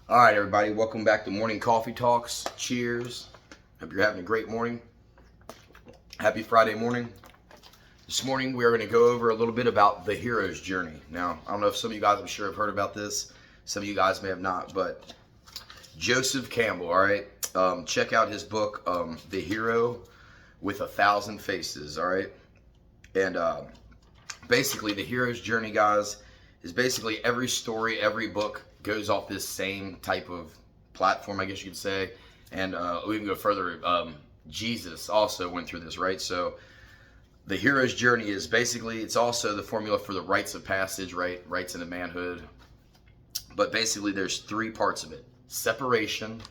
All right, everybody, welcome back to Morning Coffee Talks. Cheers. Hope you're having a great morning. Happy Friday morning. This morning, we are going to go over a little bit about the hero's journey. Now, I don't know if some of you guys, I'm sure, have heard about this. Some of you guys may have not, but Joseph Campbell, all right? Check out his book, The Hero with a Thousand Faces, all right? And basically, the hero's journey, guys, is basically every story, every book goes off this same type of platform, I guess you could say. And we can go further. Jesus also went through this, right? So the hero's journey is basically, it's also the formula for the rites of passage, right? Rites into manhood. But basically, there's three parts of it: separation,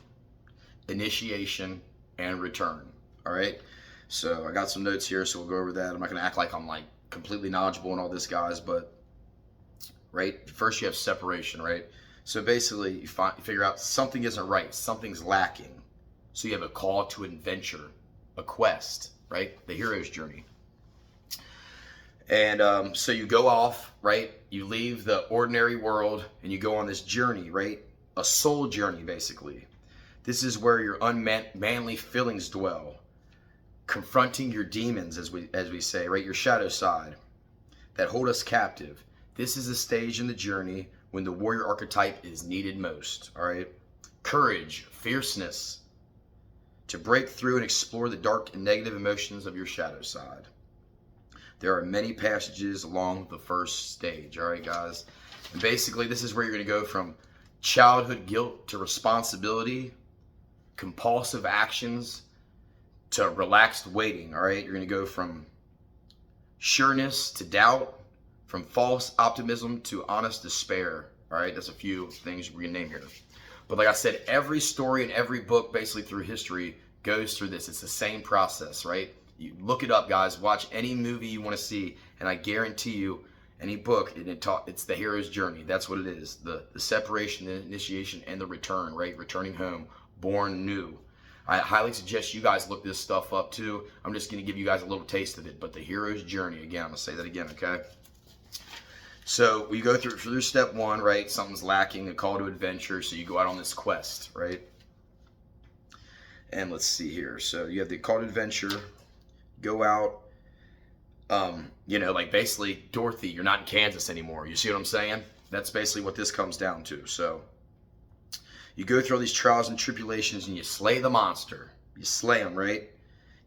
initiation, and return. All right. So I got some notes here, so we'll go over that. I'm not going to act like I'm like completely knowledgeable in all this, guys, but right, first you have separation, right? So basically, you figure out something isn't right, something's lacking. So you have a call to adventure, a quest, right? The hero's journey. And so you go off, right? You leave the ordinary world and you go on this journey, right? A soul journey, basically. This is where your unmanly feelings dwell, confronting your demons, as we say, right? Your shadow side that hold us captive. This is a stage in the journey when the warrior archetype is needed most, all right? Courage, fierceness, to break through and explore the dark and negative emotions of your shadow side. There are many passages along the first stage, all right, guys? And basically, this is where you're going to go from childhood guilt to responsibility, compulsive actions to relaxed waiting, all right? You're going to go from sureness to doubt, from false optimism to honest despair, all right? That's a few things we're going to name here. But like I said, every story and every book basically through history goes through this. It's the same process, right? You look it up, guys. Watch any movie you want to see, and I guarantee you, any book, it's the hero's journey. That's what it is. The separation, the initiation, and the return, right? Returning home, born new. I highly suggest you guys look this stuff up too. I'm just going to give you guys a little taste of it. But the hero's journey, again, I'm going to say that again, okay? So we go through step one, right? Something's lacking, a call to adventure. So you go out on this quest, right? And let's see here. So you have the call to adventure, go out. Like basically, Dorothy, you're not in Kansas anymore. You see what I'm saying? That's basically what this comes down to. So you go through all these trials and tribulations and you slay the monster. You slay them, right?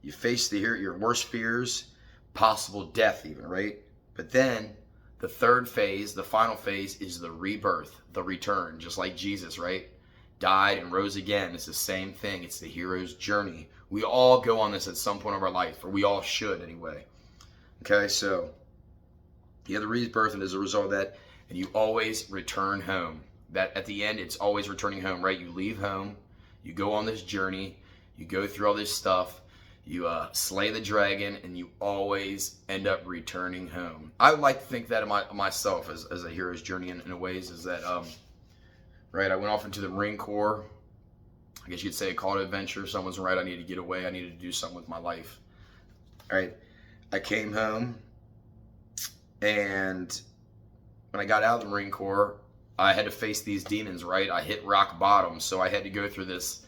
You face your worst fears, possible death even, right? But then the third phase, the final phase, is the rebirth, the return, just like Jesus, right? Died and rose again. It's the same thing. It's the hero's journey. We all go on this at some point of our life, or we all should anyway. Okay, so you have the rebirth, and as a result of that, and you always return home. That at the end, it's always returning home, right? You leave home, you go on this journey, you go through all this stuff, you slay the dragon, and you always end up returning home. I would like to think that of myself as a hero's journey in a ways is that, right, I went off into the Marine Corps. I guess you'd say a call to adventure. Someone's right, I needed to get away. I needed to do something with my life. All right, I came home, and when I got out of the Marine Corps, I had to face these demons, right? I hit rock bottom, so I had to go through this.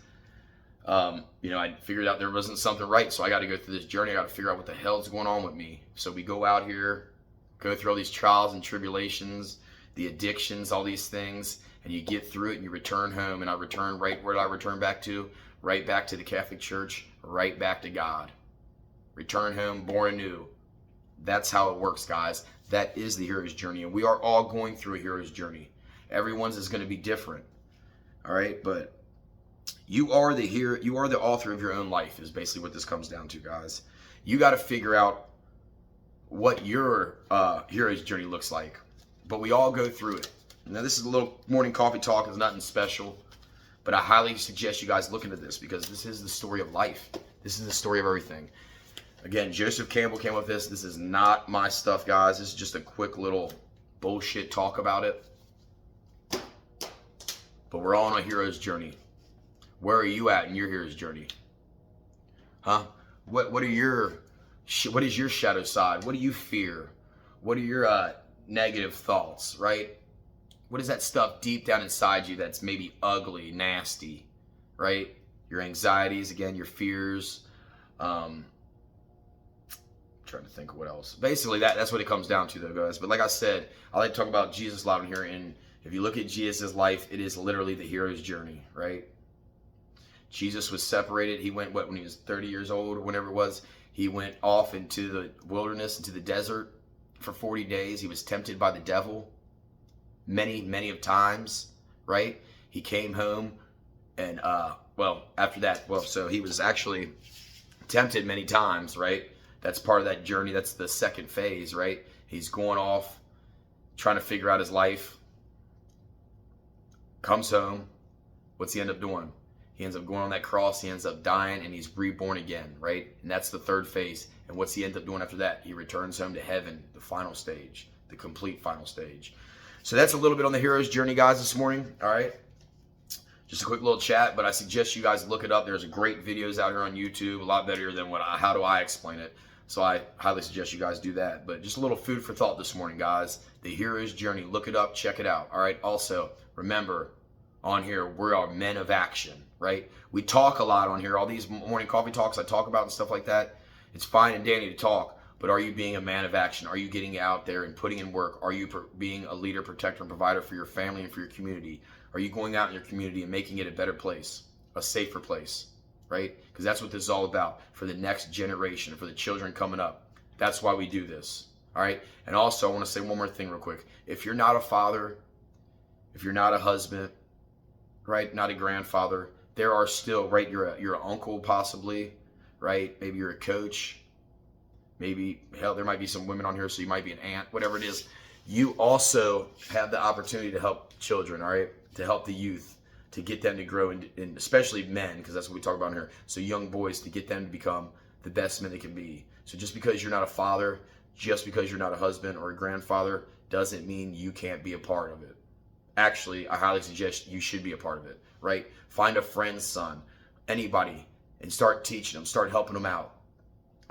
I figured out there wasn't something right, so I got to go through this journey. I got to figure out what the hell's going on with me. So we go out here, go through all these trials and tribulations, the addictions, all these things, and you get through it and you return home. And I return right where did I return back to? Right back to the Catholic Church, right back to God. Return home, born anew. That's how it works, guys. That is the hero's journey, and we are all going through a hero's journey. Everyone's is going to be different, all right? But you are the hero. You are the author of your own life. Is basically what this comes down to, guys. You got to figure out what your hero's journey looks like. But we all go through it. Now, this is a little morning coffee talk. It's nothing special, but I highly suggest you guys look into this because this is the story of life. This is the story of everything. Again, Joseph Campbell came up with this. This is not my stuff, guys. This is just a quick little bullshit talk about it. But we're all on a hero's journey. Where are you at in your hero's journey? Huh? What is your shadow side? What do you fear? What are your negative thoughts, right? What is that stuff deep down inside you that's maybe ugly, nasty, right? Your anxieties, again, your fears. Trying to think of what else. Basically, that's what it comes down to, though, guys. But like I said, I like to talk about Jesus a lot in here. And if you look at Jesus' life, it is literally the hero's journey, right? Jesus was separated. He went, when he was 30 years old or whenever it was, he went off into the wilderness, into the desert for 40 days. He was tempted by the devil many of times, right? He came home and, after that, so he was actually tempted many times, right? That's part of that journey. That's the second phase, right? He's going off, trying to figure out his life, comes home. What's he end up doing? He ends up going on that cross. He ends up dying, and he's reborn again, right? And that's the third phase. And what's he end up doing after that? He returns home to heaven, the final stage, the complete final stage. So that's a little bit on the hero's journey, guys, this morning, all right? Just a quick little chat, but I suggest you guys look it up. There's great videos out here on YouTube, a lot better than how do I explain it. So I highly suggest you guys do that. But just a little food for thought this morning, guys. The hero's journey. Look it up. Check it out. All right. Also, remember, on here, we are men of action, right? We talk a lot on here. All these morning coffee talks I talk about and stuff like that. It's fine and dandy to talk, but are you being a man of action? Are you getting out there and putting in work? Are you being a leader, protector, and provider for your family and for your community? Are you going out in your community and making it a better place, a safer place? Right? Because that's what this is all about for the next generation, for the children coming up. That's why we do this. All right? And also, I want to say one more thing real quick. If you're not a father, if you're not a husband, right, not a grandfather, there are still, right, you're an uncle possibly, right? Maybe you're a coach. Maybe, hell, there might be some women on here, so you might be an aunt, whatever it is. You also have the opportunity to help children, all right? To help the youth, to get them to grow, and especially men, because that's what we talk about here. So young boys, to get them to become the best men they can be. So just because you're not a father, just because you're not a husband or a grandfather, doesn't mean you can't be a part of it. Actually, I highly suggest you should be a part of it, right? Find a friend's son, anybody, and start teaching them, start helping them out.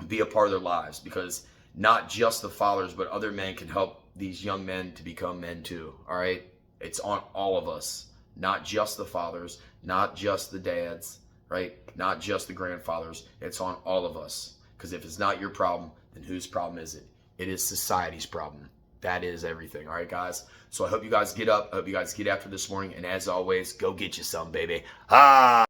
Be a part of their lives, because not just the fathers, but other men can help these young men to become men too, all right? It's on all of us. Not just the fathers, not just the dads, right? Not just the grandfathers. It's on all of us. Because if it's not your problem, then whose problem is it? It is society's problem. That is everything. All right, guys? So I hope you guys get up. I hope you guys get after this morning. And as always, go get you some, baby. Ah!